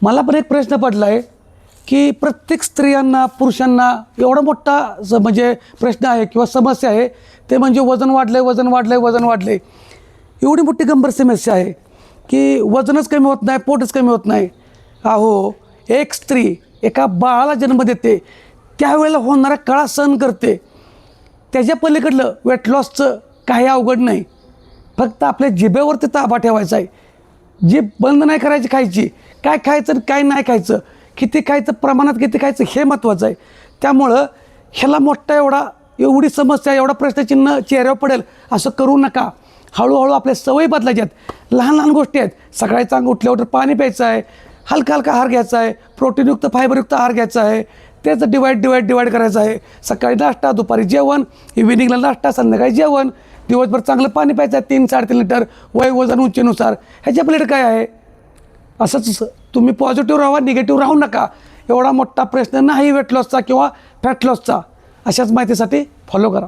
मला पण एक प्रश्न पडला आहे की प्रत्येक स्त्रियांना पुरुषांना एवढा मोठा म्हणजे प्रश्न आहे किंवा समस्या आहे ते म्हणजे वजन वाढलं आहे, वजन वाढलं आहे, वजन वाढलं आहे. एवढी मोठी गंभीर समस्या आहे की वजनच कमी होत नाही, पोटच कमी होत नाही. अहो, एक स्त्री एका बाळाला जन्म देते, त्यावेळेला होणारा कळा सहन करते. त्याच्या पलीकडलं वेट लॉसचं काही अवघड नाही. फक्त आपल्या जिभेवरती ताबा ठेवायचा आहे. जीभ बंद नाही करायची खायची. काय खायचं काय नाही खायचं, किती खायचं, प्रमाणात किती खायचं हे महत्त्वाचं आहे. त्यामुळं ह्याला मोठा एवढी समस्या, एवढा प्रश्नचिन्ह चेहऱ्यावर पडेल असं करू नका. हळूहळू आपल्या सवयी बदलायच्या आहेत. लहान लहान गोष्टी आहेत. सकाळी चांगलं उठल्यावर पाणी प्यायचं आहे, हलका हलका आहार घ्यायचा आहे, प्रोटीनयुक्त फायबरयुक्त आहार घ्यायचा आहे. त्याचं डिवाईड करायचं आहे. सकाळी नाश्ता, दुपारी जेवण, इव्हिनिंगला नाश्ता, संध्याकाळी जेवण. दिवसभर चांगलं पाणी प्यायचं आहे 3-3.5 लिटर वय वजन उंचीनुसार. ह्याच्या प्लेट काय आहे? असंच तुम्ही पॉझिटिव्ह राहा, निगेटिव्ह राहू नका. एवढा मोठा प्रश्न नाही वेट लॉसचा किंवा फॅट लॉसचा. अशाच माहितीसाठी फॉलो करा.